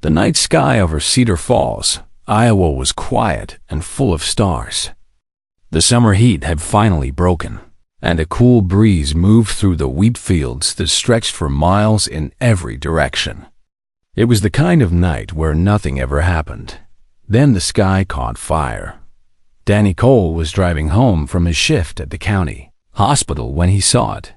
The night sky over Cedar Falls, Iowa was quiet and full of stars. The summer heat had finally broken, and a cool breeze moved through the wheat fields that stretched for miles in every direction. It was the kind of night where nothing ever happened. Then the sky caught fire. Danny Cole was driving home from his shift at the county hospital when he saw it.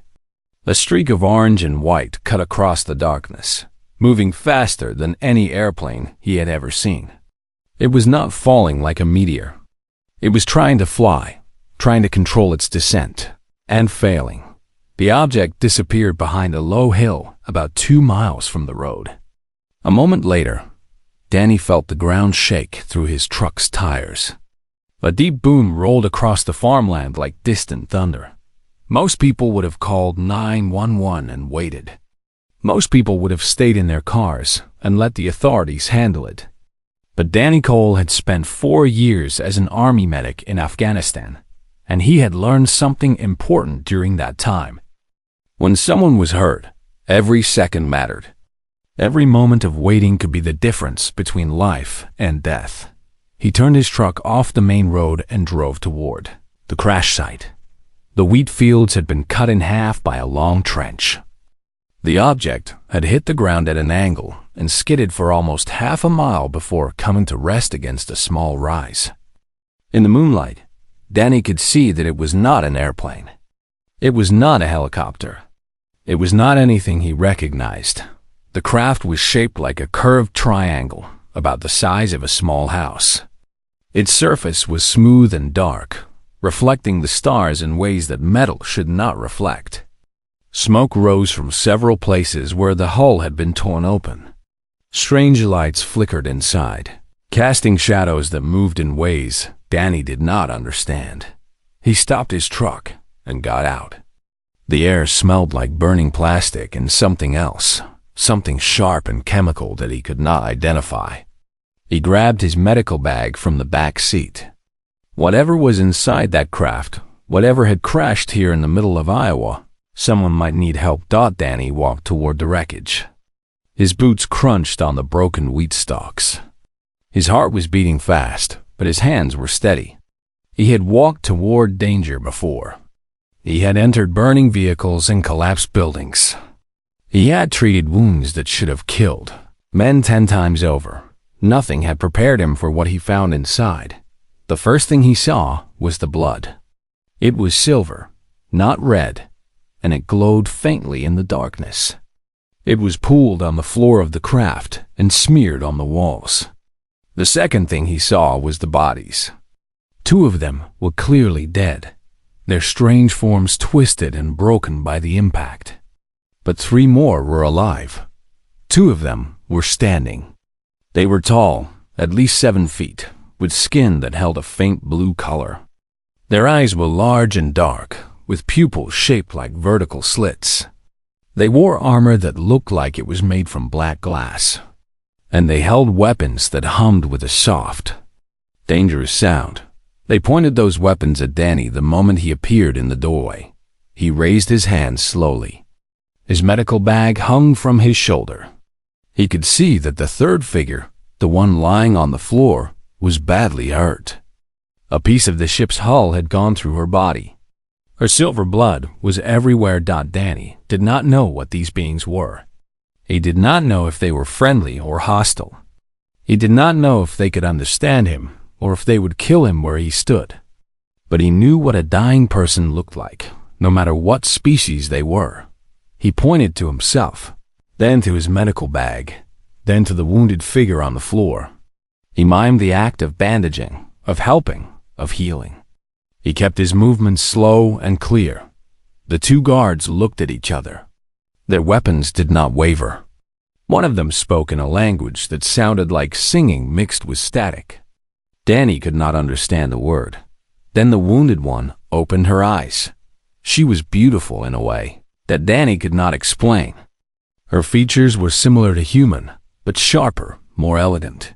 A streak of orange and white cut across the darkness, moving faster than any airplane he had ever seen. It was not falling like a meteor. It was trying to fly, trying to control its descent, and failing. The object disappeared behind a low hill about 2 miles from the road. A moment later, Danny felt the ground shake through his truck's tires. A deep boom rolled across the farmland like distant thunder. Most people would have called 911 and waited. Most people would have stayed in their cars and let the authorities handle it. But Danny Cole had spent 4 years as an army medic in Afghanistan, and he had learned something important during that time. When someone was hurt, every second mattered. Every moment of waiting could be the difference between life and death. He turned his truck off the main road and drove toward the crash site. The wheat fields had been cut in half by a long trench. The object had hit the ground at an angle and skidded for almost half a mile before coming to rest against a small rise. In the moonlight, Danny could see that it was not an airplane. It was not a helicopter. It was not anything he recognized. The craft was shaped like a curved triangle, about the size of a small house. Its surface was smooth and dark, reflecting the stars in ways that metal should not reflect. Smoke rose from several places where the hull had been torn open. Strange lights flickered inside, casting shadows that moved in ways Danny did not understand. He stopped his truck and got out. The air smelled like burning plastic and something else, something sharp and chemical that he could not identify. He grabbed his medical bag from the back seat. Whatever was inside that craft, whatever had crashed here in the middle of Iowa, someone might need help. Danny walked toward the wreckage. His boots crunched on the broken wheat stalks. His heart was beating fast, but his hands were steady. He had walked toward danger before. He had entered burning vehicles and collapsed buildings. He had treated wounds that should have killed men 10 times over. Nothing had prepared him for what he found inside. The first thing he saw was the blood. It was silver, not red, and it glowed faintly in the darkness. It was pooled on the floor of the craft and smeared on the walls. The second thing he saw was the bodies. 2 of them were clearly dead, their strange forms twisted and broken by the impact. But 3 more were alive. 2 of them were standing. They were tall, at least 7 feet, with skin that held a faint blue color. Their eyes were large and dark, with pupils shaped like vertical slits. They wore armor that looked like it was made from black glass, and they held weapons that hummed with a soft, dangerous sound. They pointed those weapons at Danny the moment he appeared in the doorway. He raised his hand slowly. His medical bag hung from his shoulder. He could see that the third figure, the one lying on the floor, was badly hurt. A piece of the ship's hull had gone through her body. Her silver blood was everywhere. Danny did not know what these beings were. He did not know if they were friendly or hostile. He did not know if they could understand him or if they would kill him where he stood. But he knew what a dying person looked like, no matter what species they were. He pointed to himself, then to his medical bag, then to the wounded figure on the floor. He mimed the act of bandaging, of helping, of healing. He kept his movements slow and clear. The 2 guards looked at each other. Their weapons did not waver. One of them spoke in a language that sounded like singing mixed with static. Danny could not understand the word. Then the wounded one opened her eyes. She was beautiful in a way that Danny could not explain. Her features were similar to human, but sharper, more elegant.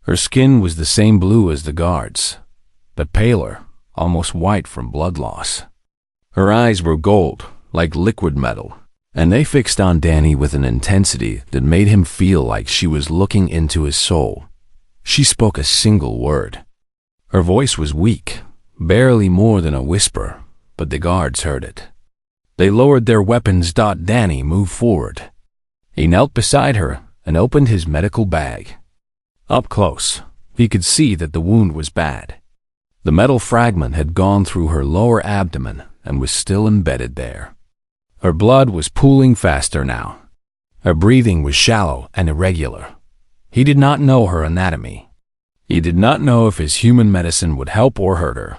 Her skin was the same blue as the guards, but paler, almost white from blood loss. Her eyes were gold, like liquid metal, and they fixed on Danny with an intensity that made him feel like she was looking into his soul. She spoke a single word. Her voice was weak, barely more than a whisper, but the guards heard it. They lowered their weapons. Danny moved forward. He knelt beside her and opened his medical bag. Up close, he could see that the wound was bad. The metal fragment had gone through her lower abdomen and was still embedded there. Her blood was pooling faster now. Her breathing was shallow and irregular. He did not know her anatomy. He did not know if his human medicine would help or hurt her.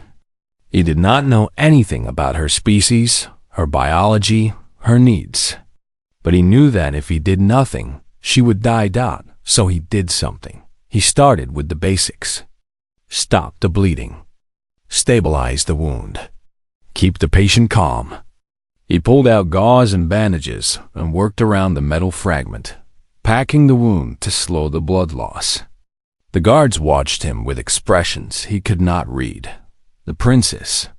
He did not know anything about her species, her biology, her needs. But he knew that if he did nothing, she would die. So he did something. He started with the basics. Stop the bleeding. Stabilize the wound. Keep the patient calm. He pulled out gauze and bandages and worked around the metal fragment, packing the wound to slow the blood loss. The guards watched him with expressions he could not read. The princess.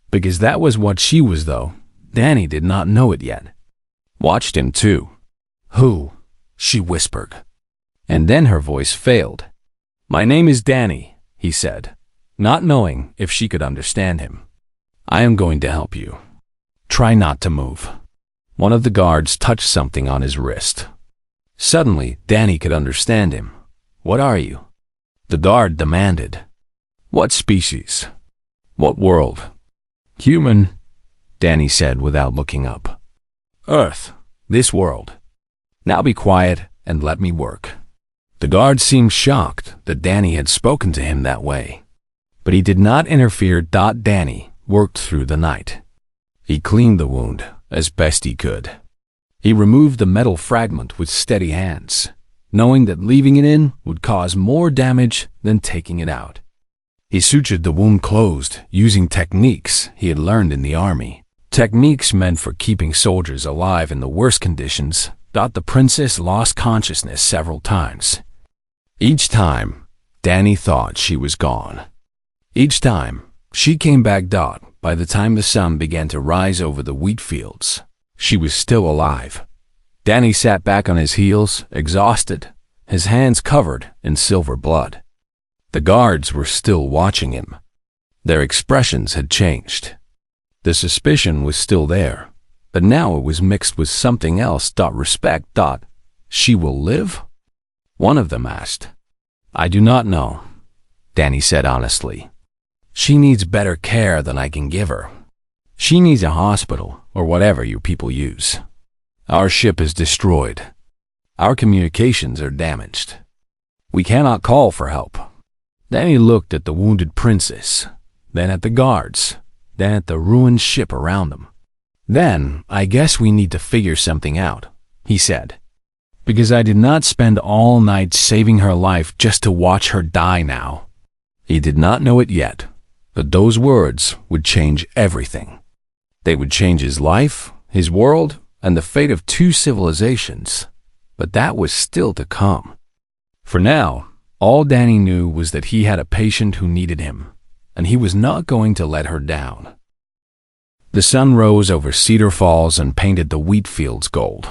Because that was what she was, though. Danny did not know it yet. Watched him too. "Who?" she whispered. And then her voice failed. "My name is Danny," he said, not knowing if she could understand him. "I am going to help you. Try not to move." One of the guards touched something on his wrist. Suddenly, Danny could understand him. "What are you?" The guard demanded. "What species? What world?" "Human," Danny said without looking up. "Earth, this world. Now be quiet and let me work." The guard seemed shocked that Danny had spoken to him that way. But he did not interfere. Danny worked through the night. He cleaned the wound as best he could. He removed the metal fragment with steady hands, knowing that leaving it in would cause more damage than taking it out. He sutured the wound closed using techniques he had learned in the army. Techniques meant for keeping soldiers alive in the worst conditions. The princess lost consciousness several times. Each time, Danny thought she was gone. Each time, she came back. By the time the sun began to rise over the wheat fields, she was still alive. Danny sat back on his heels, exhausted, his hands covered in silver blood. The guards were still watching him. Their expressions had changed. The suspicion was still there, but now it was mixed with something else. Respect. She will live? One of them asked. "I do not know," Danny said honestly. "She needs better care than I can give her. She needs a hospital or whatever you people use. Our ship is destroyed. Our communications are damaged. We cannot call for help." Danny looked at the wounded princess, then at the guards, then at the ruined ship around them. "Then, I guess we need to figure something out," he said. "Because I did not spend all night saving her life just to watch her die now." He did not know it yet, but those words would change everything. They would change his life, his world, and the fate of 2 civilizations. But that was still to come. For now, all Danny knew was that he had a patient who needed him, and he was not going to let her down. The sun rose over Cedar Falls and painted the wheat fields gold.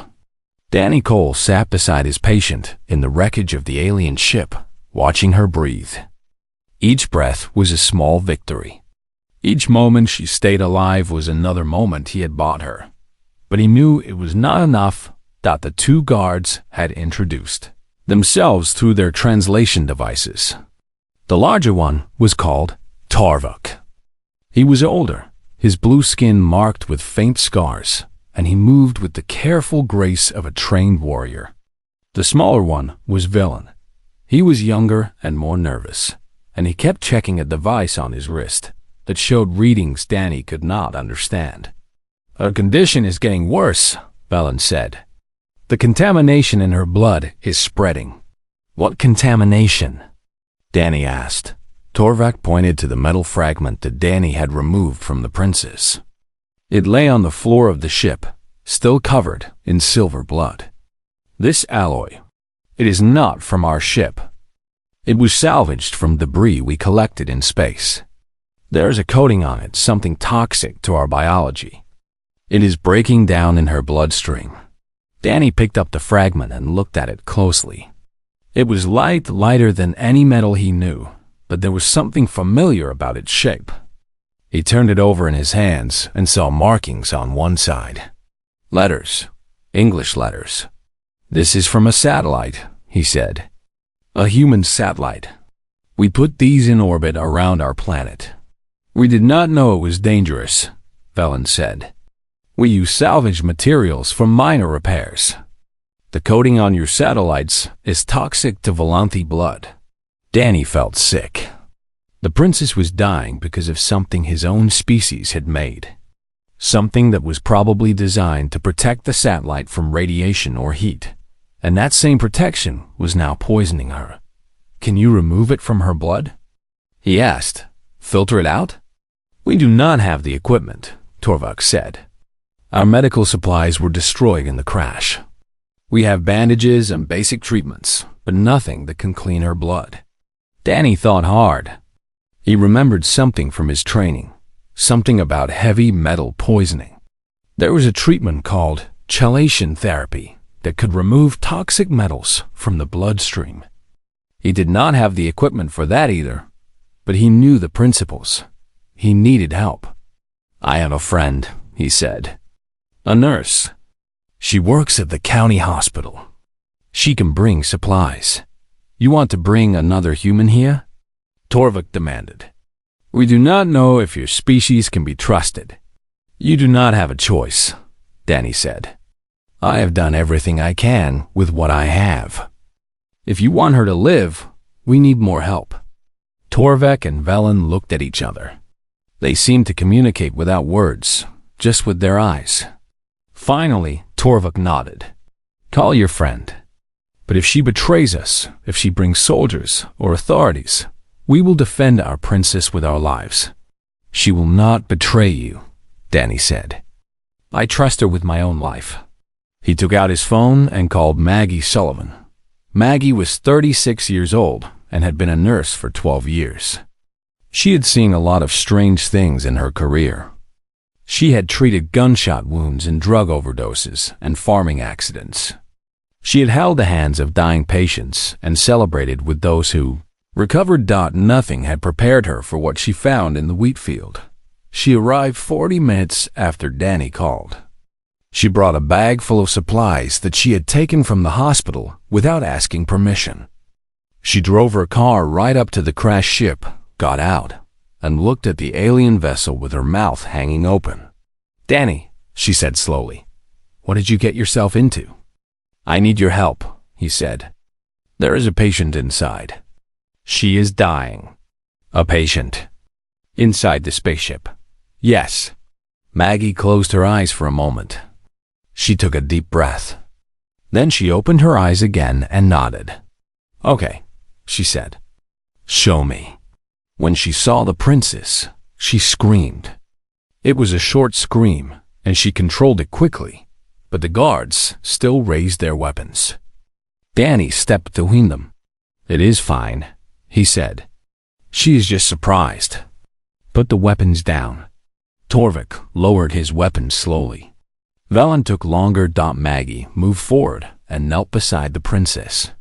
Danny Cole sat beside his patient in the wreckage of the alien ship, watching her breathe. Each breath was a small victory. Each moment she stayed alive was another moment he had bought her. But he knew it was not enough. The 2 guards had introduced themselves through their translation devices. The larger one was called Torvik. He was older, his blue skin marked with faint scars, and he moved with the careful grace of a trained warrior. The smaller one was Villain. He was younger and more nervous, and he kept checking a device on his wrist that showed readings Danny could not understand. "Her condition is getting worse," Villain said. "The contamination in her blood is spreading." "What contamination?" Danny asked. Torvik pointed to the metal fragment that Danny had removed from the princess. It lay on the floor of the ship, still covered in silver blood. "This alloy, it is not from our ship. It was salvaged from debris we collected in space. There is a coating on it, something toxic to our biology. It is breaking down in her bloodstream. Danny picked up the fragment and looked at it closely. It was lighter than any metal he knew, but there was something familiar about its shape. He turned it over in his hands and saw markings on one side. Letters. English letters. "This is from a satellite," he said. "A human satellite. We put these in orbit around our planet. We did not know it was dangerous," Velen said. "We use salvage materials for minor repairs. The coating on your satellites is toxic to Volanthi blood." Danny felt sick. The princess was dying because of something his own species had made. Something that was probably designed to protect the satellite from radiation or heat. And that same protection was now poisoning her. "Can you remove it from her blood?" he asked. "Filter it out?" "We do not have the equipment," Torvik said. "Our medical supplies were destroyed in the crash. We have bandages and basic treatments, but nothing that can clean her blood." Danny thought hard. He remembered something from his training, something about heavy metal poisoning. There was a treatment called chelation therapy that could remove toxic metals from the bloodstream. He did not have the equipment for that either, but he knew the principles. He needed help. "I have a friend," he said. "A nurse. She works at the county hospital. She can bring supplies. You want to bring another human here?" Torvik demanded. "We do not know if your species can be trusted." "You do not have a choice," Danny said. "I have done everything I can with what I have. If you want her to live, we need more help." Torvik and Velen looked at each other. They seemed to communicate without words, just with their eyes. Finally, Torvik nodded. "Call your friend. But if she betrays us, if she brings soldiers or authorities, we will defend our princess with our lives." "She will not betray you," Danny said. "I trust her with my own life." He took out his phone and called Maggie Sullivan. Maggie was 36 years old and had been a nurse for 12 years. She had seen a lot of strange things in her career. She had treated gunshot wounds and drug overdoses and farming accidents. She had held the hands of dying patients and celebrated with those who recovered. Nothing had prepared her for what she found in the wheat field. She arrived 40 minutes after Danny called. She brought a bag full of supplies that she had taken from the hospital without asking permission. She drove her car right up to the crashed ship, got out, and looked at the alien vessel with her mouth hanging open. "Danny," she said slowly, "what did you get yourself into?" "I need your help," he said. "There is a patient inside. She is dying." "A patient?" "Inside the spaceship." "Yes." Maggie closed her eyes for a moment. She took a deep breath. Then she opened her eyes again and nodded. "Okay," she said. "Show me." When she saw the princess, she screamed. It was a short scream, and she controlled it quickly, but the guards still raised their weapons. Danny stepped between them. "It is fine," he said. "She is just surprised. Put the weapons down." Torvik lowered his weapons slowly. Velen took longer. Maggie moved forward and knelt beside the princess.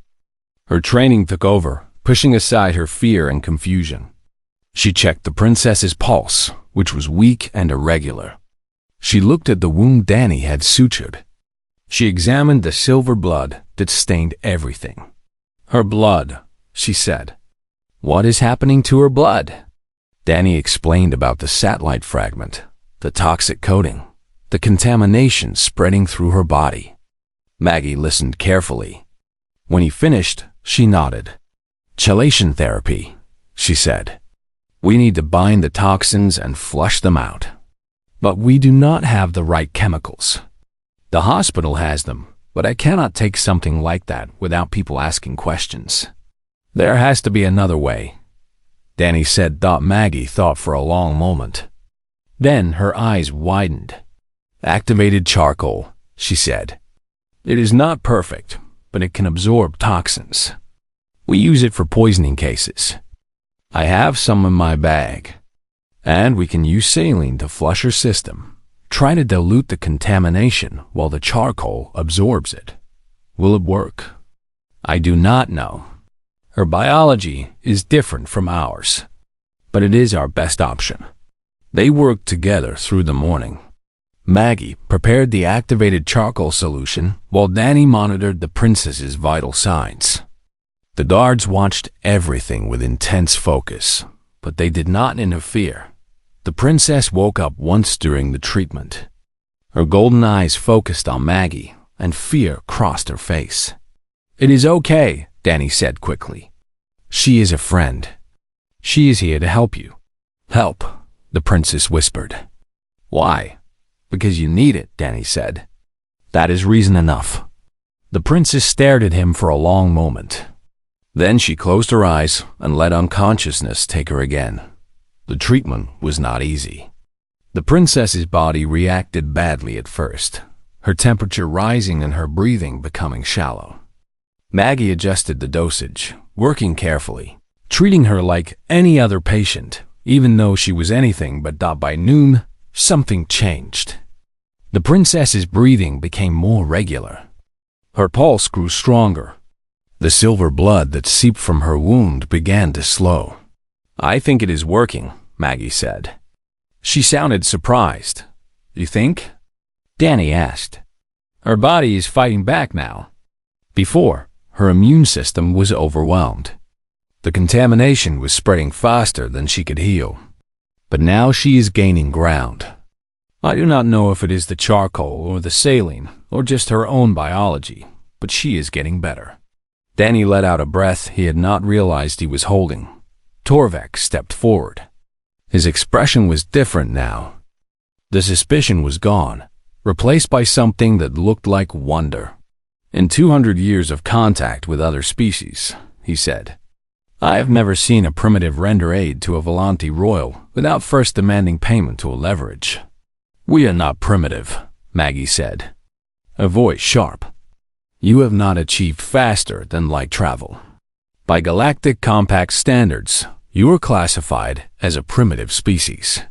Her training took over, pushing aside her fear and confusion. She checked the princess's pulse, which was weak and irregular. She looked at the wound Danny had sutured. She examined the silver blood that stained everything. "Her blood," she said. "What is happening to her blood?" Danny explained about the satellite fragment, the toxic coating, the contamination spreading through her body. Maggie listened carefully. When he finished, she nodded. "Chelation therapy," she said. "We need to bind the toxins and flush them out. But we do not have the right chemicals. The hospital has them, but I cannot take something like that without people asking questions. There has to be another way," Danny said. Maggie thought for a long moment. Then her eyes widened. "Activated charcoal," she said. "It is not perfect, but it can absorb toxins. We use it for poisoning cases. I have some in my bag. And we can use saline to flush her system. Try to dilute the contamination while the charcoal absorbs it. Will it work? I do not know. Her biology is different from ours, but it is our best option. They worked together through the morning. Maggie prepared the activated charcoal solution while Danny monitored the princess's vital signs. The guards watched everything with intense focus, but they did not interfere. The princess woke up once during the treatment. Her golden eyes focused on Maggie, and fear crossed her face. "It is okay," Danny said quickly. "She is a friend. She is here to help you." "Help," the princess whispered. "Why?" "Because you need it," Danny said. "That is reason enough." The princess stared at him for a long moment. Then she closed her eyes and let unconsciousness take her again. The treatment was not easy. The princess's body reacted badly at first, her temperature rising and her breathing becoming shallow. Maggie adjusted the dosage, working carefully, treating her like any other patient, even though she was anything but. By noon, something changed. The princess's breathing became more regular. Her pulse grew stronger. The silver blood that seeped from her wound began to slow. "I think it is working," Maggie said. She sounded surprised. "You think?" Danny asked. "Her body is fighting back now. Before, her immune system was overwhelmed. The contamination was spreading faster than she could heal. But now she is gaining ground. I do not know if it is the charcoal or the saline or just her own biology, but she is getting better." Danny let out a breath he had not realized he was holding. Torvek stepped forward. His expression was different now. The suspicion was gone, replaced by something that looked like wonder. "In 200 years of contact with other species," he said, "I have never seen a primitive render aid to a Volante Royal without first demanding payment to a leverage." "We are not primitive," Maggie said, her voice sharp. "You have not achieved faster than light travel. By galactic compact standards, you are classified as a primitive species."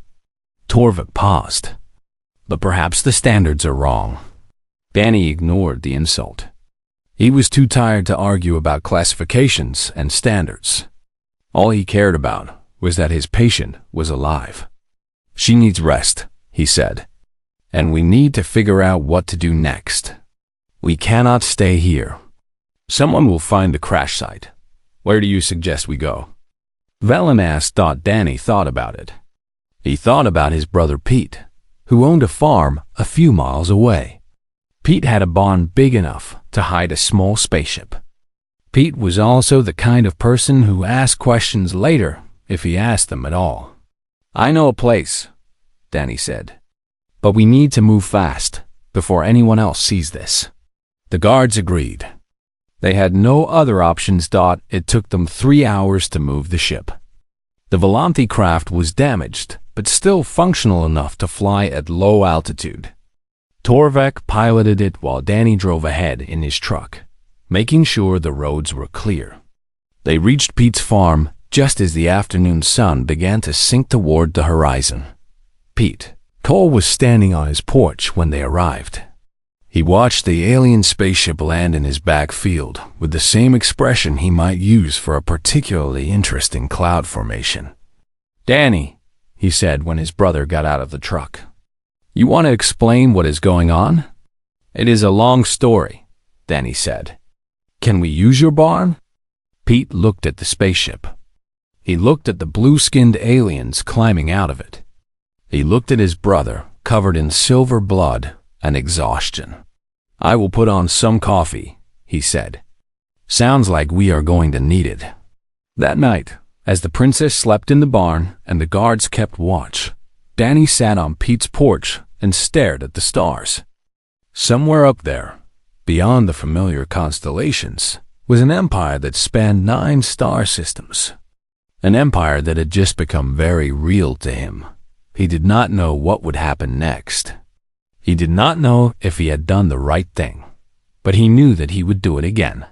Torvik paused. "But perhaps the standards are wrong." Danny ignored the insult. He was too tired to argue about classifications and standards. All he cared about was that his patient was alive. "She needs rest," he said, "and we need to figure out what to do next. We cannot stay here. Someone will find the crash site. Where do you suggest we go?" Velen asked. Danny thought about it. He thought about his brother Pete, who owned a farm a few miles away. Pete had a barn big enough to hide a small spaceship. Pete was also the kind of person who asked questions later if he asked them at all. "I know a place," Danny said, "but we need to move fast before anyone else sees this." The guards agreed. They had no other options. It took them 3 hours to move the ship. The Volante craft was damaged, but still functional enough to fly at low altitude. Torvek piloted it while Danny drove ahead in his truck, making sure the roads were clear. They reached Pete's farm just as the afternoon sun began to sink toward the horizon. Cole was standing on his porch when they arrived. He watched the alien spaceship land in his back field with the same expression he might use for a particularly interesting cloud formation. "Danny," he said when his brother got out of the truck, "you want to explain what is going on?" "It is a long story," Danny said. "Can we use your barn?" Pete looked at the spaceship. He looked at the blue-skinned aliens climbing out of it. He looked at his brother, covered in silver blood and exhaustion. "I will put on some coffee," he said. "Sounds like we are going to need it." That night, as the princess slept in the barn and the guards kept watch, Danny sat on Pete's porch and stared at the stars. Somewhere up there, beyond the familiar constellations, was an empire that spanned 9 star systems. An empire that had just become very real to him. He did not know what would happen next. He did not know if he had done the right thing, but he knew that he would do it again.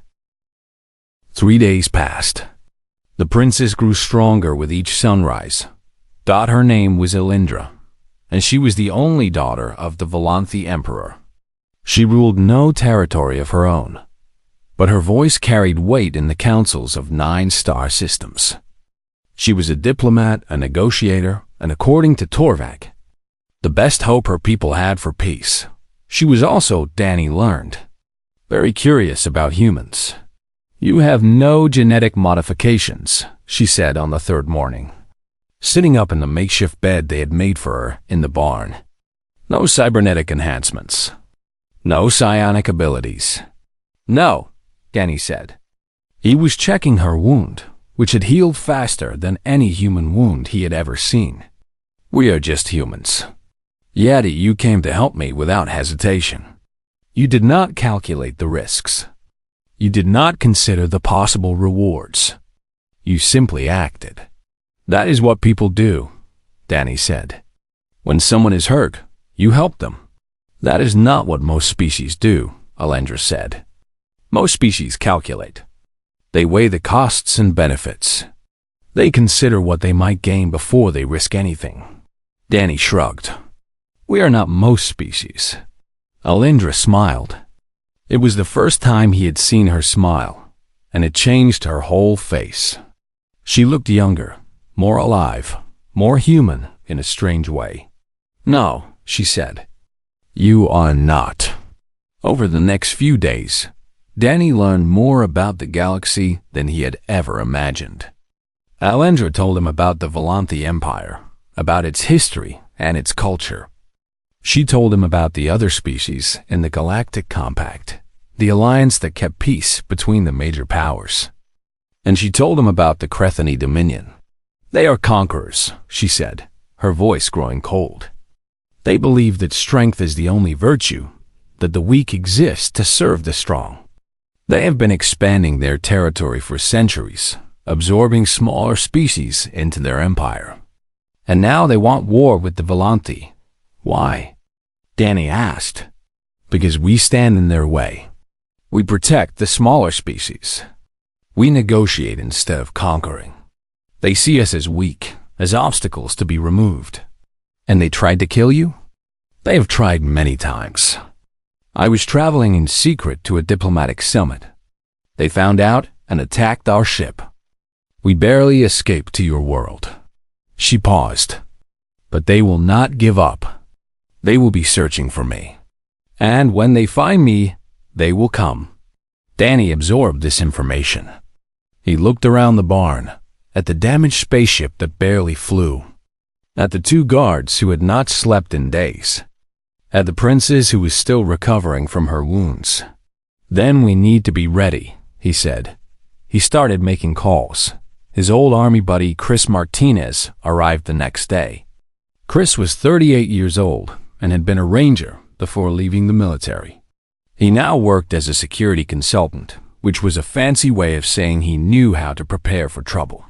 3 days passed. The princess grew stronger with each sunrise. Her name was Elindra, and she was the only daughter of the Volanthi Emperor. She ruled no territory of her own, but her voice carried weight in the councils of 9 star systems. She was a diplomat, a negotiator, and according to Torvak, the best hope her people had for peace. She was also, Danny learned, very curious about humans. "You have no genetic modifications," she said on the 3rd morning, sitting up in the makeshift bed they had made for her in the barn. "No cybernetic enhancements. No psionic abilities." "No," Danny said. He was checking her wound, which had healed faster than any human wound he had ever seen. "We are just humans. Yet you came to help me without hesitation. You did not calculate the risks. You did not consider the possible rewards. You simply acted." "That is what people do," Danny said. "When someone is hurt, you help them." "That is not what most species do," Alendra said. "Most species calculate. They weigh the costs and benefits. They consider what they might gain before they risk anything." Danny shrugged. "We are not most species." Alendra smiled. It was the first time he had seen her smile, and it changed her whole face. She looked younger, more alive, more human in a strange way. "No," she said. "You are not." Over the next few days, Danny learned more about the galaxy than he had ever imagined. Alendra told him about the Volanthi Empire, about its history and its culture. She told him about the other species in the Galactic Compact, the alliance that kept peace between the major powers. And she told him about the Crethani Dominion. "They are conquerors," she said, her voice growing cold. "They believe that strength is the only virtue, that the weak exist to serve the strong. They have been expanding their territory for centuries, absorbing smaller species into their empire. And now they want war with the Volanthi. Why?" Danny asked. "Because we stand in their way. We protect the smaller species. We negotiate instead of conquering. They see us as weak, as obstacles to be removed." "And they tried to kill you?" "They have tried many times. I was traveling in secret to a diplomatic summit. They found out and attacked our ship. We barely escaped to your world." She paused. "But they will not give up. They will be searching for me. And when they find me, they will come." Danny absorbed this information. He looked around the barn, at the damaged spaceship that barely flew, at the 2 guards who had not slept in days, at the princess who was still recovering from her wounds. "Then we need to be ready," he said. He started making calls. His old army buddy Chris Martinez arrived the next day. Chris was 38 years old and had been a ranger before leaving the military. He now worked as a security consultant, which was a fancy way of saying he knew how to prepare for trouble.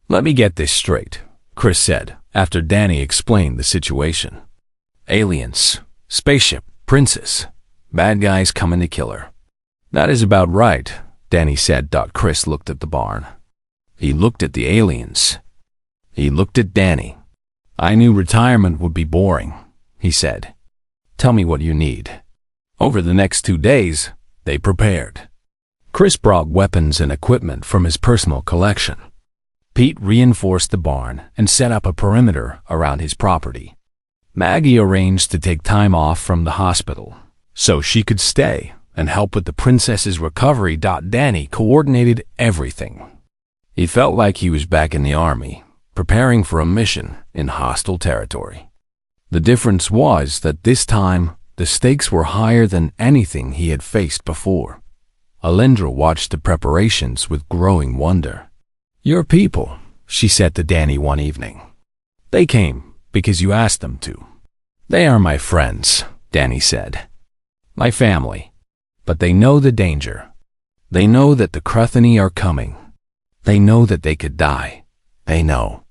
"Let me get this straight," Chris said, after Danny explained the situation. "Aliens, spaceship, princess, bad guys coming to kill her." "That is about right," Danny said. Chris looked at the barn. He looked at the aliens. He looked at Danny. "I knew retirement would be boring," he said. "Tell me what you need." Over the next 2 days, they prepared. Chris brought weapons and equipment from his personal collection. Pete reinforced the barn and set up a perimeter around his property. Maggie arranged to take time off from the hospital so she could stay and help with the princess's recovery. Danny coordinated everything. He felt like he was back in the army, preparing for a mission in hostile territory. The difference was that this time, the stakes were higher than anything he had faced before. Alendra watched the preparations with growing wonder. "Your people," she said to Danny one evening. "They came because you asked them to." "They are my friends," Danny said. "My family. But they know the danger. They know that the Crethani are coming. They know that they could die. They know.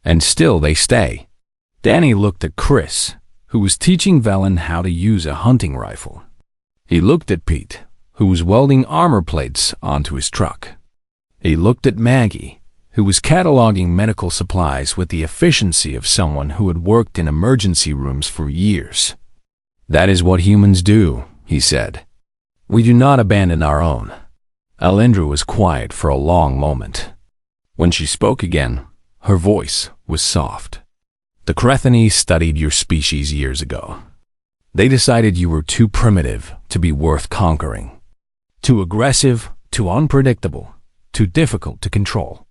And still they stay." Danny looked at Chris, who was teaching Velen how to use a hunting rifle. He looked at Pete, who was welding armor plates onto his truck. He looked at Maggie, who was cataloging medical supplies with the efficiency of someone who had worked in emergency rooms for years. "That is what humans do," he said. "We do not abandon our own." Alindra was quiet for a long moment. When she spoke again, her voice was soft. "The Crethani studied your species years ago. They decided you were too primitive to be worth conquering. Too aggressive, too unpredictable, too difficult to control.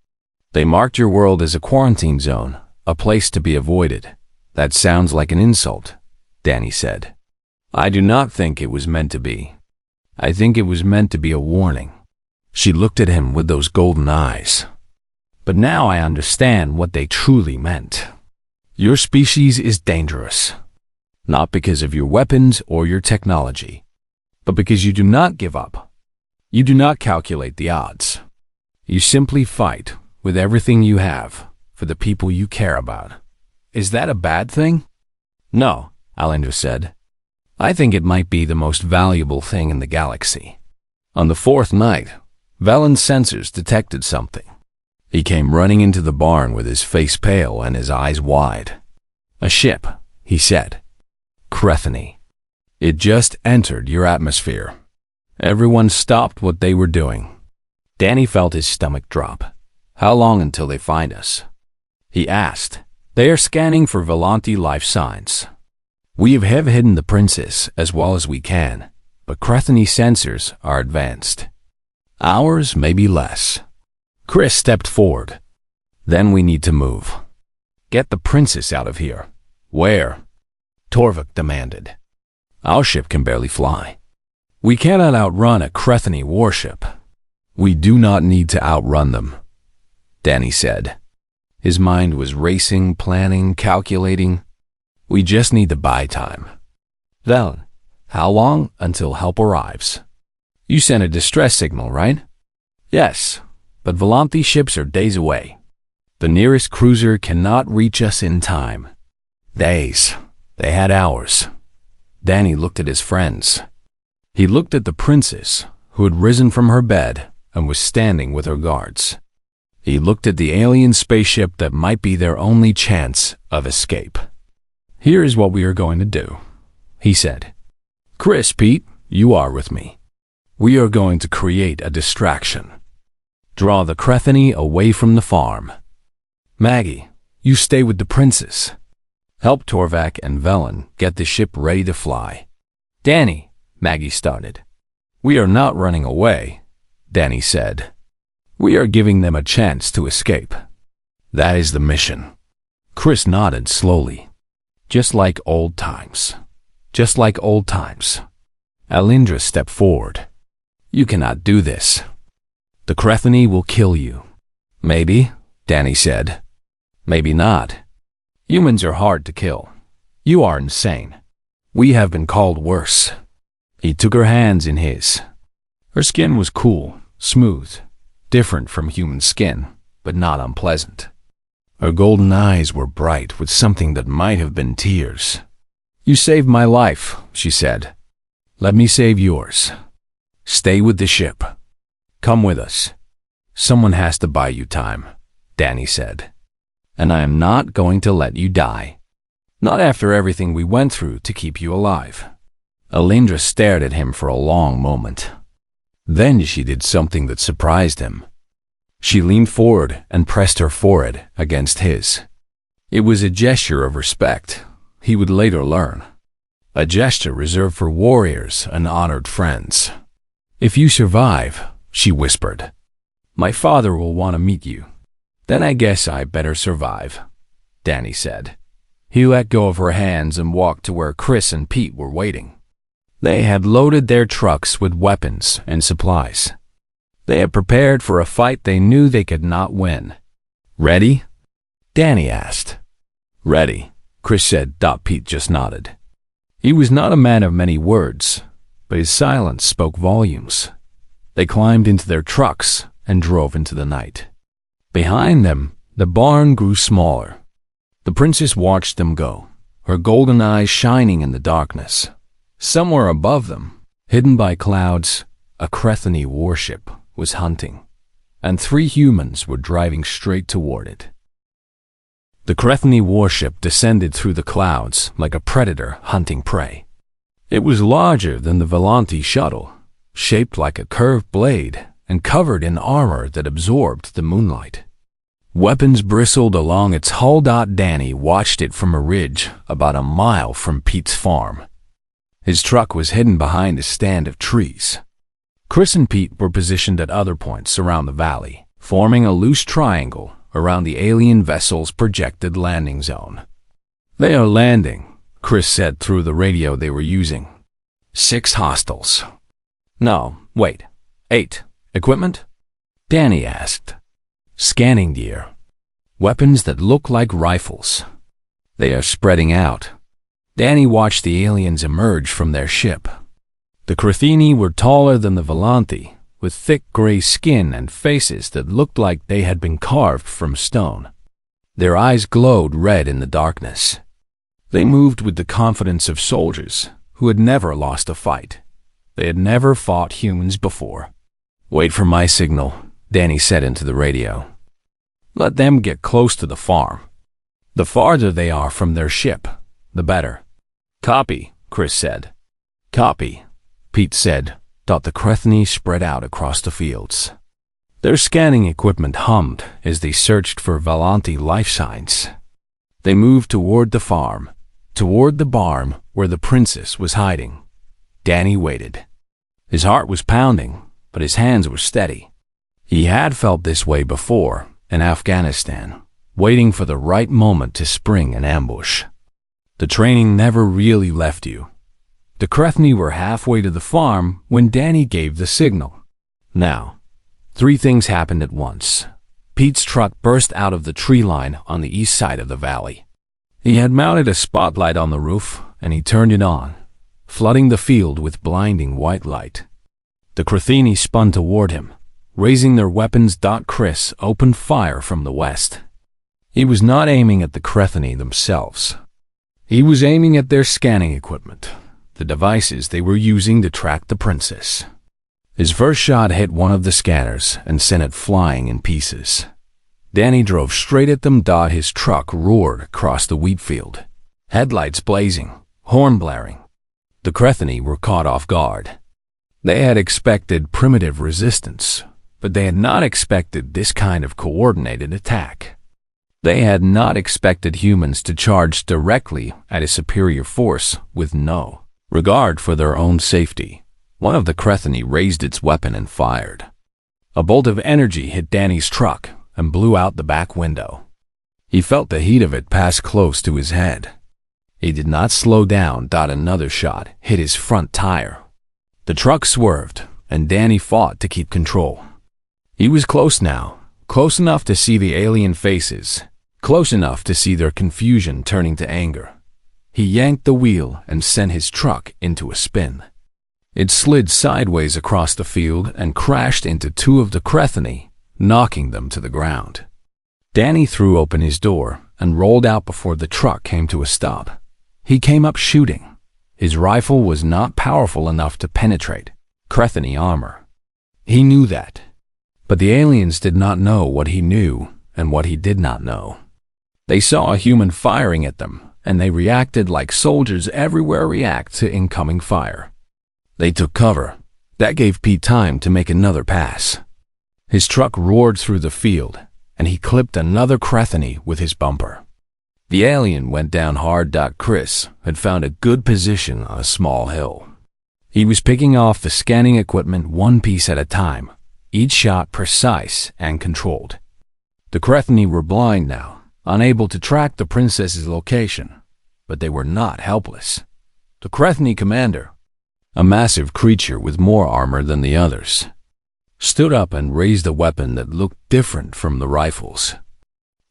They marked your world as a quarantine zone, a place to be avoided." "That sounds like an insult," Danny said. "I do not think it was meant to be. I think it was meant to be a warning." She looked at him with those golden eyes. "But now I understand what they truly meant. Your species is dangerous, not because of your weapons or your technology, but because you do not give up. You do not calculate the odds. You simply fight with everything you have for the people you care about. Is that a bad thing?" "No," Alindra said. "I think it might be the most valuable thing in the galaxy." On the fourth night, Velen's sensors detected something. He came running into the barn with his face pale and his eyes wide. "A ship," he said. "Crethani. It just entered your atmosphere." Everyone stopped what they were doing. Danny felt his stomach drop. "How long until they find us?" he asked. "They are scanning for Volanti life signs. We have hidden the princess as well as we can, but Crethani sensors are advanced. Ours may be less." Chris stepped forward. "Then we need to move. Get the princess out of here." "Where?" Torvik demanded. "Our ship can barely fly. We cannot outrun a Crethani warship." "We do not need to outrun them," Danny said. His mind was racing, planning, calculating. "We just need to buy time." "Velen, how long until help arrives?" "You sent a distress signal, right?" "Yes, but Volanti ships are days away. The nearest cruiser cannot reach us in time." "Days. They had hours." Danny looked at his friends. He looked at the princess, who had risen from her bed and was standing with her guards. He looked at the alien spaceship that might be their only chance of escape. "Here is what we are going to do," he said. "Chris, Pete, you are with me. We are going to create a distraction. Draw the Crethani away from the farm. Maggie, you stay with the princess. Help Torvak and Velen get the ship ready to fly." "Danny," Maggie started. "We are not running away," Danny said. "We are giving them a chance to escape. That is the mission." Chris nodded slowly. "Just like old times. Just like old times." Alindra stepped forward. "You cannot do this. The Crethani will kill you." "Maybe," Danny said. "Maybe not. Humans are hard to kill. You are insane. We have been called worse." He took her hands in his. Her skin was cool, smooth, different from human skin, but not unpleasant. Her golden eyes were bright with something that might have been tears. "You saved my life," she said. "Let me save yours. Stay with the ship. Come with us." "Someone has to buy you time," Danny said. "And I am not going to let you die. Not after everything we went through to keep you alive." Alindra stared at him for a long moment. Then she did something that surprised him. She leaned forward and pressed her forehead against his. It was a gesture of respect, he would later learn. A gesture reserved for warriors and honored friends. "If you survive," she whispered, "my father will want to meet you." "Then I guess I better survive," Danny said. He let go of her hands and walked to where Chris and Pete were waiting. They had loaded their trucks with weapons and supplies. They had prepared for a fight they knew they could not win. "Ready?" Danny asked. "Ready," Chris said. Pete just nodded. He was not a man of many words, but his silence spoke volumes. They climbed into their trucks and drove into the night. Behind them, the barn grew smaller. The princess watched them go, her golden eyes shining in the darkness. Somewhere above them, hidden by clouds, a Crethani warship was hunting. and 3 humans were driving straight toward it. The Crethony warship descended through the clouds like a predator hunting prey. It was larger than the Volanti shuttle, shaped like a curved blade and covered in armor that absorbed the moonlight. Weapons bristled along its hull. Danny watched it from a ridge about a mile from Pete's farm. His truck was hidden behind a stand of trees. Chris and Pete were positioned at other points around the valley, forming a loose triangle around the alien vessel's projected landing zone. "They are landing," Chris said through the radio they were using. 6 hostiles. "No, wait. 8. Equipment?" Danny asked. "Scanning gear. Weapons that look like rifles. They are spreading out." Danny watched the aliens emerge from their ship. The Crethini were taller than the Volanti, with thick gray skin and faces that looked like they had been carved from stone. Their eyes glowed red in the darkness. They moved with the confidence of soldiers who had never lost a fight. They had never fought humans before. "Wait for my signal," Danny said into the radio. "Let them get close to the farm. The farther they are from their ship, the better." "Copy," Chris said. "Copy," Pete said. The Crethony spread out across the fields. Their scanning equipment hummed as they searched for Volanti life signs. They moved toward the farm, toward the barn where the princess was hiding. Danny waited. His heart was pounding, but his hands were steady. He had felt this way before in Afghanistan, waiting for the right moment to spring an ambush. The training never really left you. The Crethony were halfway to the farm when Danny gave the signal. Now, 3 things happened at once. Pete's truck burst out of the tree line on the east side of the valley. He had mounted a spotlight on the roof, and he turned it on, flooding the field with blinding white light. The Crethini spun toward him, raising their weapons. Chris opened fire from the west. He was not aiming at the Crethony themselves. He was aiming at their scanning equipment, the devices they were using to track the princess. His first shot hit one of the scanners and sent it flying in pieces. Danny drove straight at them. His truck roared across the wheat field, headlights blazing, horn blaring. The Crethony were caught off guard. They had expected primitive resistance, but they had not expected this kind of coordinated attack. They had not expected humans to charge directly at a superior force with no regard for their own safety. One of the Crethony raised its weapon and fired. A bolt of energy hit Danny's truck and blew out the back window. He felt the heat of it pass close to his head. He did not slow down. Another shot hit his front tire. The truck swerved, and Danny fought to keep control. He was close now, close enough to see the alien faces, close enough to see their confusion turning to anger. He yanked the wheel and sent his truck into a spin. It slid sideways across the field and crashed into 2 of the Crethony, knocking them to the ground. Danny threw open his door and rolled out before the truck came to a stop. He came up shooting. His rifle was not powerful enough to penetrate Crethony armor. He knew that. But the aliens did not know what he knew and what he did not know. They saw a human firing at them, and they reacted like soldiers everywhere react to incoming fire. They took cover. That gave Pete time to make another pass. His truck roared through the field, and he clipped another Crethony with his bumper. The alien went down hard. Chris had found a good position on a small hill. He was picking off the scanning equipment one piece at a time, each shot precise and controlled. The Crethony were blind now, unable to track the princess's location, but they were not helpless. The Crethony commander, a massive creature with more armor than the others, stood up and raised a weapon that looked different from the rifles.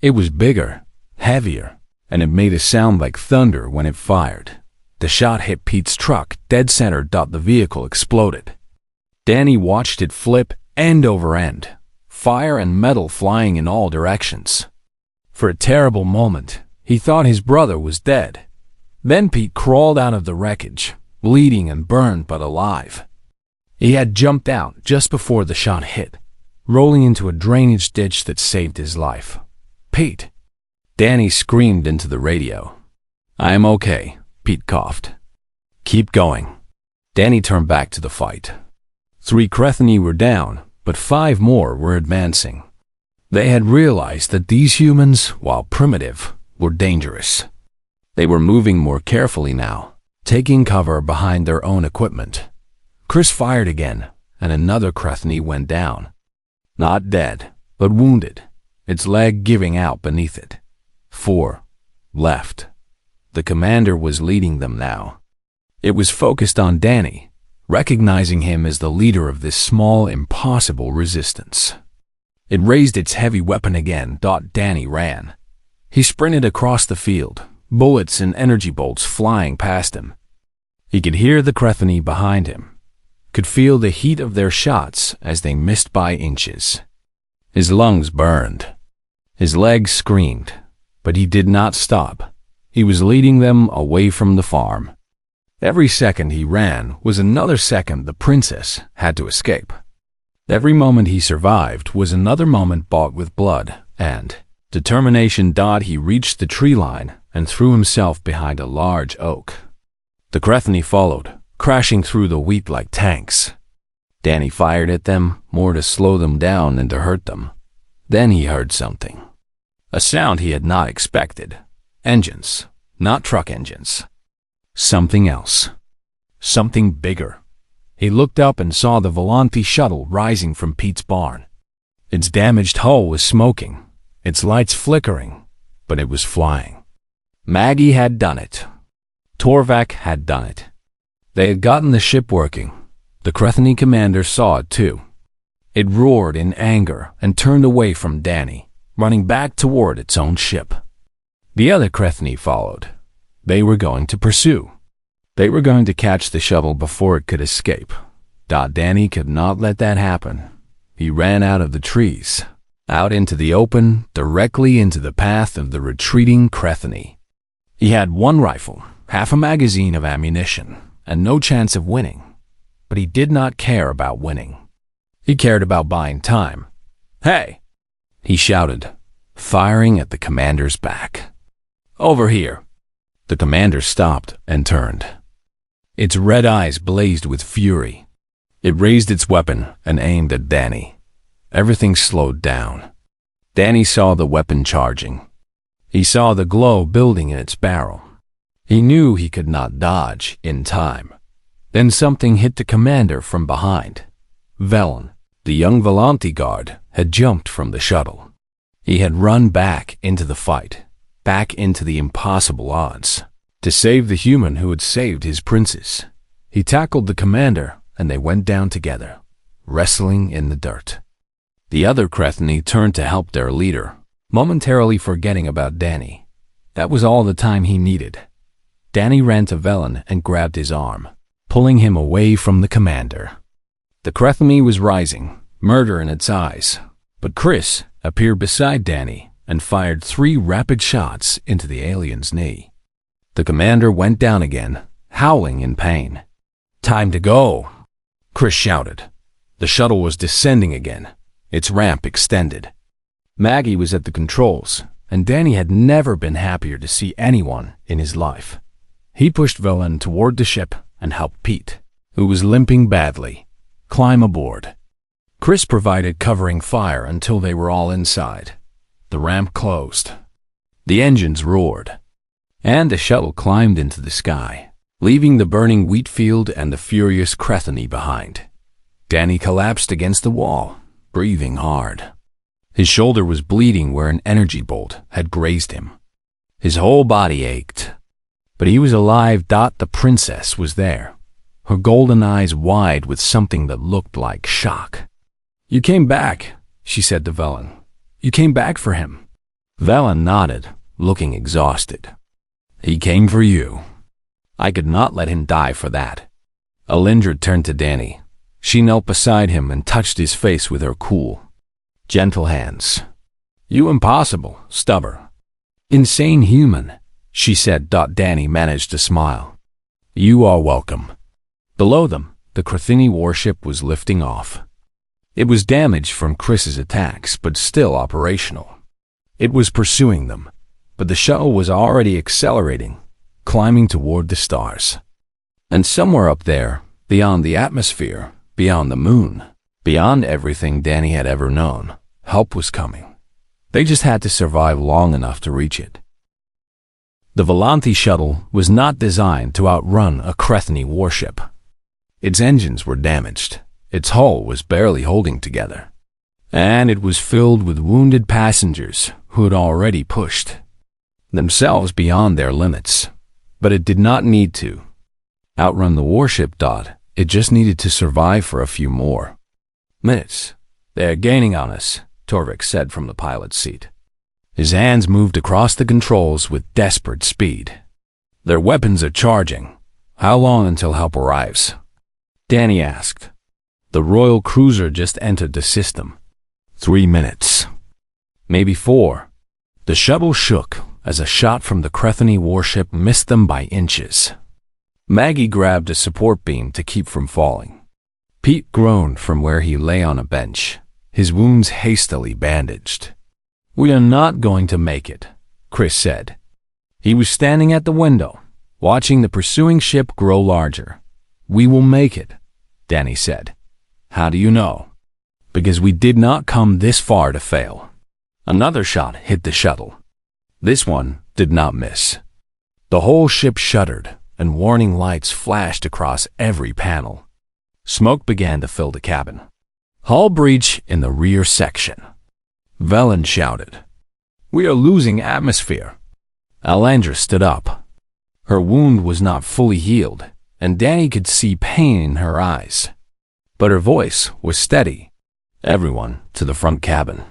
It was bigger, heavier, and it made a sound like thunder when it fired. The shot hit Pete's truck dead center. The vehicle exploded. Danny watched it flip end over end, fire and metal flying in all directions. For a terrible moment, he thought his brother was dead. Then Pete crawled out of the wreckage, bleeding and burned but alive. He had jumped out just before the shot hit. rolling into a drainage ditch that saved his life. "Pete!" Danny screamed into the radio. "I am okay," Pete coughed. "Keep going." Danny turned back to the fight. 3 Crethini were down, but 5 more were advancing. They had realized that these humans, while primitive, were dangerous. They were moving more carefully now, taking cover behind their own equipment. Chris fired again, and another Crethini went down. Not dead, but wounded, its leg giving out beneath it. 4 left. The commander was leading them now. It was focused on Danny, recognizing him as the leader of this small, impossible resistance. It raised its heavy weapon again. Danny ran. He sprinted across the field, bullets and energy bolts flying past him. He could hear the Crethini behind him, could feel the heat of their shots as they missed by inches. His lungs burned. His legs screamed, but he did not stop. He was leading them away from the farm. Every second he ran was another second the princess had to escape. Every moment he survived was another moment bought with blood and determination. He reached the tree line and threw himself behind a large oak. The Crethini followed, crashing through the wheat like tanks. Danny fired at them, more to slow them down than to hurt them. Then he heard something. A sound he had not expected. Engines, not truck engines. Something else. Something bigger. He looked up and saw the Volante shuttle rising from Pete's barn. Its damaged hull was smoking, its lights flickering, but it was flying. Maggie had done it. Torvak had done it. They had gotten the ship working. The Crethini commander saw it too. It roared in anger and turned away from Danny, running back toward its own ship. The other Crethini followed. They were going to pursue. They were going to catch the shuttle before it could escape. Danny could not let that happen. He ran out of the trees, out into the open, directly into the path of the retreating Crethini. He had 1 rifle, half a magazine of ammunition, and no chance of winning. But he did not care about winning. He cared about buying time. "Hey!" he shouted, firing at the commander's back. "Over here!" The commander stopped and turned. Its red eyes blazed with fury. It raised its weapon and aimed at Danny. Everything slowed down. Danny saw the weapon charging. He saw the glow building in its barrel. He knew he could not dodge in time. Then something hit the commander from behind. Velen, the young Volante guard, had jumped from the shuttle. He had run back into the fight, back into the impossible odds, to save the human who had saved his princess. He tackled the commander, and they went down together, wrestling in the dirt. The other Crethini turned to help their leader, momentarily forgetting about Danny. That was all the time he needed. Danny ran to Velen and grabbed his arm, pulling him away from the commander. The Crethini was rising, murder in its eyes, but Chris appeared beside Danny and fired 3 rapid shots into the alien's knee. The commander went down again, howling in pain. "Time to go," Chris shouted. The shuttle was descending again, its ramp extended. Maggie was at the controls, and Danny had never been happier to see anyone in his life. He pushed Velen toward the ship and helped Pete, who was limping badly, climb aboard. Chris provided covering fire until they were all inside. The ramp closed. The engines roared, and the shuttle climbed into the sky, leaving the burning wheat field and the furious Crethini behind. Danny collapsed against the wall, breathing hard. His shoulder was bleeding where an energy bolt had grazed him. His whole body ached. But he was alive. The princess was there, her golden eyes wide with something that looked like shock. "You came back," she said to Velen. "You came back for him." Velen nodded, looking exhausted. "He came for you. I could not let him die for that." Alindra turned to Danny. She knelt beside him and touched his face with her cool, gentle hands. "You impossible, stubborn, insane human," she said. Danny managed to smile. "You are welcome." Below them, the Crethini warship was lifting off. It was damaged from Chris's attacks, but still operational. It was pursuing them, but the shuttle was already accelerating, climbing toward the stars. And somewhere up there, beyond the atmosphere, beyond the moon, beyond everything Danny had ever known, help was coming. They just had to survive long enough to reach it. The Volanthi shuttle was not designed to outrun a Crethani warship. Its engines were damaged, its hull was barely holding together, and it was filled with wounded passengers who had already pushed themselves beyond their limits. But it did not need to outrun the warship. It just needed to survive for a few more minutes. "They're gaining on us," Torvik said from the pilot's seat. His hands moved across the controls with desperate speed. "Their weapons are charging. How long until help arrives?" Danny asked. "The Royal Cruiser just entered the system. 3 minutes. Maybe 4. The shuttle shook as a shot from the Crethani warship missed them by inches. Maggie grabbed a support beam to keep from falling. Pete groaned from where he lay on a bench, his wounds hastily bandaged. "We are not going to make it," Chris said. He was standing at the window, watching the pursuing ship grow larger. "We will make it," Danny said. "How do you know?" "Because we did not come this far to fail." Another shot hit the shuttle. This one did not miss. The whole ship shuddered, and warning lights flashed across every panel. Smoke began to fill the cabin. "Hull breach in the rear section," Velen shouted. "We are losing atmosphere." Alendra stood up. Her wound was not fully healed, and Danny could see pain in her eyes. But her voice was steady. "Everyone to the front cabin.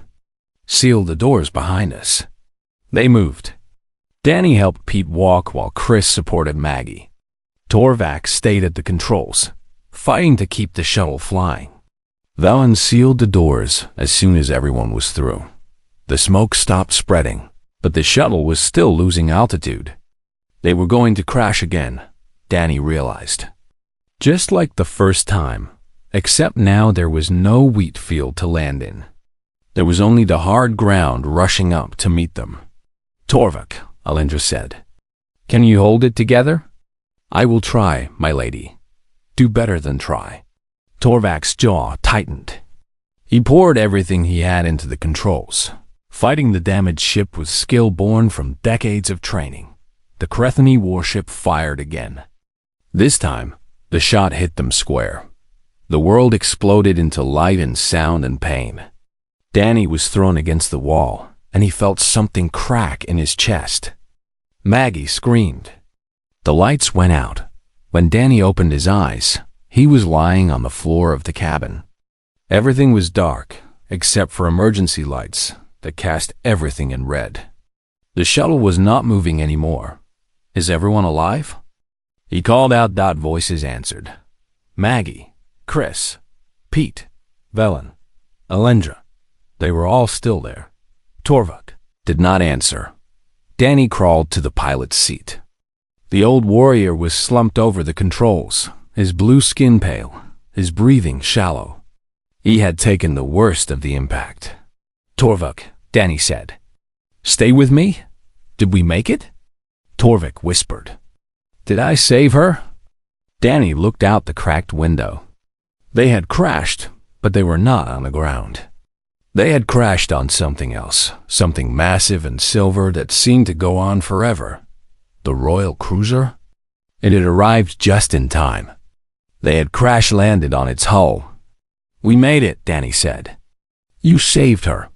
Seal the doors behind us." They moved. Danny helped Pete walk while Chris supported Maggie. Torvak stayed at the controls, fighting to keep the shuttle flying. Velen sealed the doors as soon as everyone was through. The smoke stopped spreading, but the shuttle was still losing altitude. They were going to crash again, Danny realized. Just like the first time, except now there was no wheat field to land in. There was only the hard ground rushing up to meet them. "Torvik," Alendra said. "Can you hold it together?" "I will try, my lady." "Do better than try." Torvak's jaw tightened. He poured everything he had into the controls, fighting the damaged ship with skill born from decades of training. The Crethani warship fired again. This time, the shot hit them square. The world exploded into light and sound and pain. Danny was thrown against the wall, and he felt something crack in his chest. Maggie screamed. The lights went out. When Danny opened his eyes, he was lying on the floor of the cabin. Everything was dark, except for emergency lights that cast everything in red. The shuttle was not moving anymore. "Is everyone alive?" He called out. Voices answered. Maggie, Chris, Pete, Velen, Alendra. They were all still there. Torvik did not answer. Danny crawled to the pilot's seat. The old warrior was slumped over the controls, his blue skin pale, his breathing shallow. He had taken the worst of the impact. "Torvik," Danny said. "Stay with me? Did we make it?" Torvik whispered. "Did I save her?" Danny looked out the cracked window. They had crashed, but they were not on the ground. They had crashed on something else, something massive and silver that seemed to go on forever. The Royal Cruiser? It had arrived just in time. They had crash-landed on its hull. "We made it," Danny said. "You saved her."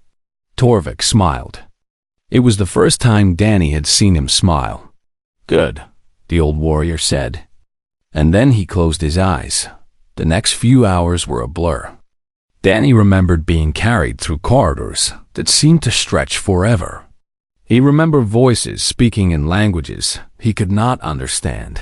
Torvik smiled. It was the first time Danny had seen him smile. "Good," the old warrior said. And then he closed his eyes. The next few hours were a blur. Danny remembered being carried through corridors that seemed to stretch forever. He remembered voices speaking in languages he could not understand.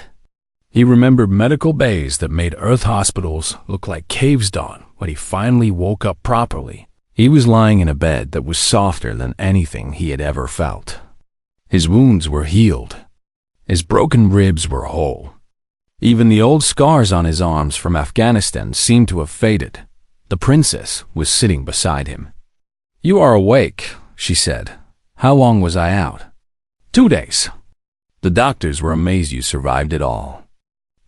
He remembered medical bays that made Earth hospitals look like caves. When he finally woke up properly, he was lying in a bed that was softer than anything he had ever felt. His wounds were healed. His broken ribs were whole. Even the old scars on his arms from Afghanistan seemed to have faded. The princess was sitting beside him. "You are awake," she said. "How long was I out?" "2 days. The doctors were amazed you survived it all.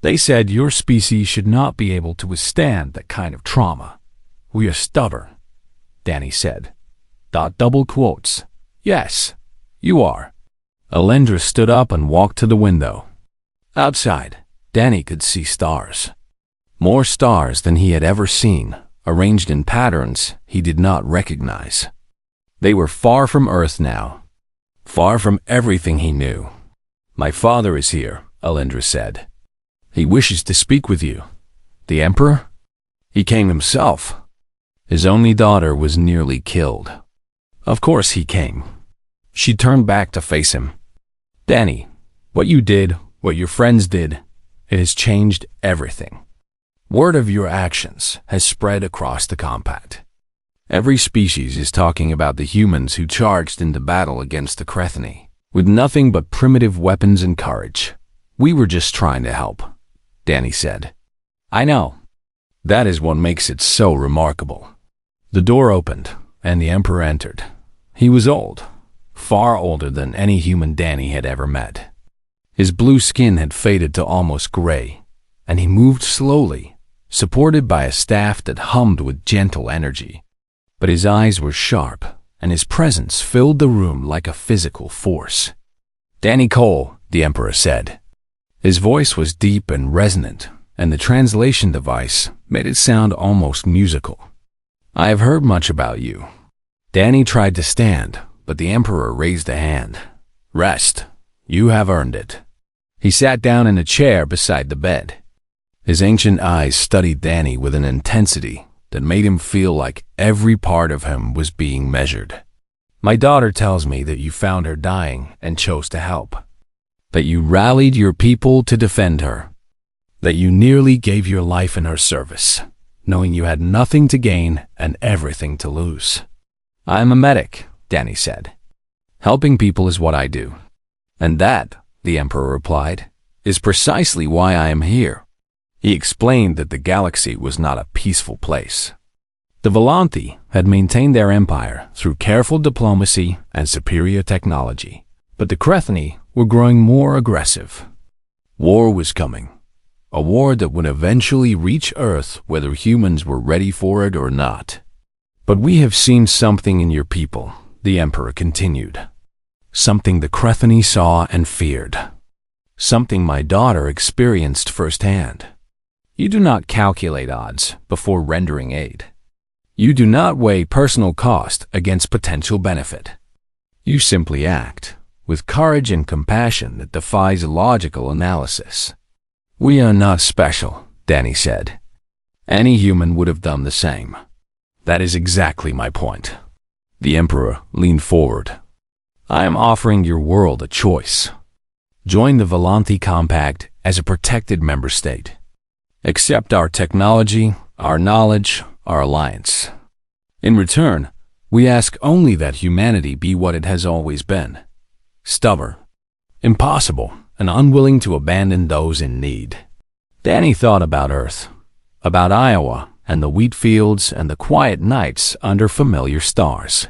They said your species should not be able to withstand that kind of trauma. We are stubborn," Danny said. Double quotes. "Yes, you are." Alendra stood up and walked to the window. Outside, Danny could see stars. More stars than he had ever seen, arranged in patterns he did not recognize. They were far from Earth now, far from everything he knew. "My father is here," Alendra said. "He wishes to speak with you." "The Emperor?" "He came himself. His only daughter was nearly killed." "Of course he came." She turned back to face him. "Danny, what you did, what your friends did, it has changed everything. Word of your actions has spread across the compact. Every species is talking about the humans who charged into battle against the Crethani, with nothing but primitive weapons and courage. We were just trying to help," Danny said. "I know. That is what makes it so remarkable." The door opened, and the Emperor entered. He was old, far older than any human Danny had ever met. His blue skin had faded to almost gray, and he moved slowly, supported by a staff that hummed with gentle energy. But his eyes were sharp, and his presence filled the room like a physical force. "Danny Cole," the Emperor said. His voice was deep and resonant, and the translation device made it sound almost musical. "I have heard much about you." Danny tried to stand, but the Emperor raised a hand. "Rest. You have earned it." He sat down in a chair beside the bed. His ancient eyes studied Danny with an intensity that made him feel like every part of him was being measured. "My daughter tells me that you found her dying and chose to help. That you rallied your people to defend her. That you nearly gave your life in her service, knowing you had nothing to gain and everything to lose." "I am a medic," Danny said. "Helping people is what I do." "And that," the Emperor replied, "is precisely why I am here." He explained that the galaxy was not a peaceful place. The Volanthi had maintained their empire through careful diplomacy and superior technology, but the Crethani were growing more aggressive. War was coming, a war that would eventually reach Earth whether humans were ready for it or not. "But we have seen something in your people," the Emperor continued. "Something the Crethani saw and feared. Something my daughter experienced firsthand. You do not calculate odds before rendering aid. You do not weigh personal cost against potential benefit. You simply act with courage and compassion that defies logical analysis." "We are not special," Danny said. "Any human would have done the same." "That is exactly my point." The Emperor leaned forward. "I am offering your world a choice. Join the Volanthi Compact as a protected member state. Accept our technology, our knowledge, our alliance. In return, we ask only that humanity be what it has always been. Stubborn, impossible, and unwilling to abandon those in need." Danny thought about Earth, about Iowa and the wheat fields and the quiet nights under familiar stars.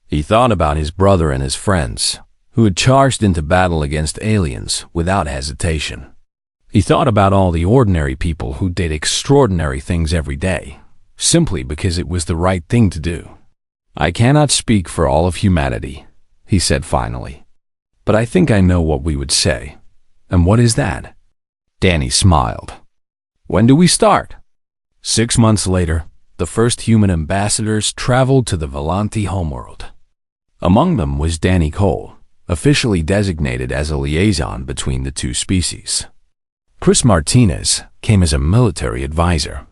He thought about his brother and his friends, who had charged into battle against aliens without hesitation. He thought about all the ordinary people who did extraordinary things every day, simply because it was the right thing to do. "I cannot speak for all of humanity," he said finally, "but I think I know what we would say." "And what is that?" Danny smiled. "When do we start?" 6 months later, the first human ambassadors traveled to the Volanthi homeworld. Among them was Danny Cole, officially designated as a liaison between the two species. Chris Martinez came as a military advisor.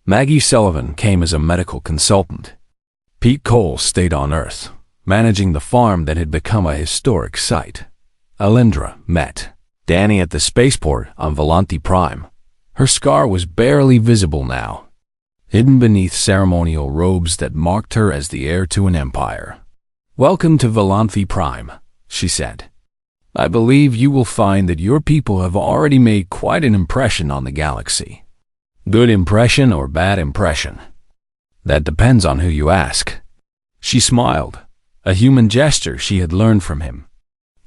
Maggie Sullivan came as a medical consultant. Pete Cole stayed on Earth, managing the farm that had become a historic site. Alendra met Danny at the spaceport on Volanthi Prime. Her scar was barely visible now, hidden beneath ceremonial robes that marked her as the heir to an empire. "Welcome to Volanthi Prime," she said. "I believe you will find that your people have already made quite an impression on the galaxy." "Good impression or bad impression?" That depends on who you ask. She smiled, a human gesture she had learned from him.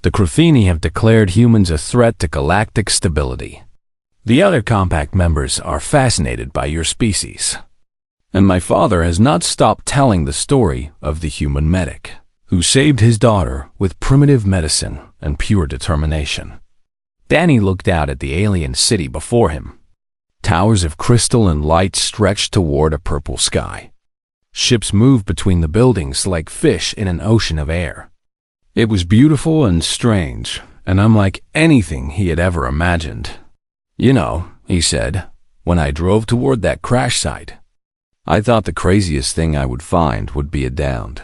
The Cruthini have declared humans a threat to galactic stability. The other compact members are fascinated by your species. And my father has not stopped telling the story of the human medic, who saved his daughter with primitive medicine and pure determination. Danny looked out at the alien city before him. Towers of crystal and light stretched toward a purple sky. Ships moved between the buildings like fish in an ocean of air. It was beautiful and strange, and unlike anything he had ever imagined. You know, he said, when I drove toward that crash site, I thought the craziest thing I would find would be a downed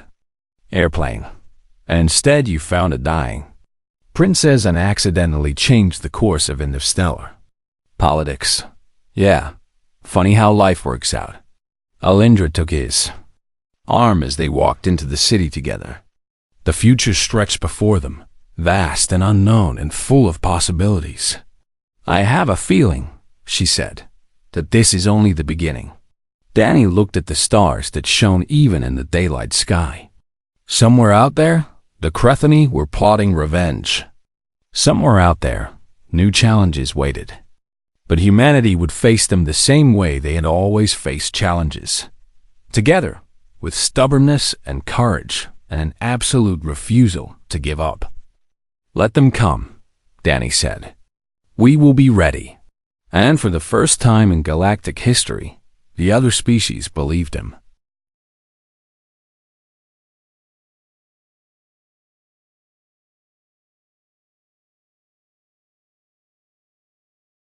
airplane. And instead you found it dying. Princess and accidentally changed the course of Interstellar. Politics. Yeah, funny how life works out. Alindra took his arm as they walked into the city together. The future stretched before them, vast and unknown and full of possibilities. I have a feeling, she said, that this is only the beginning. Danny looked at the stars that shone even in the daylight sky. Somewhere out there, the Cruthini were plotting revenge. Somewhere out there, new challenges waited. But humanity would face them the same way they had always faced challenges. Together, with stubbornness and courage and an absolute refusal to give up. Let them come, Danny said. We will be ready. And for the first time in galactic history, the other species believed him.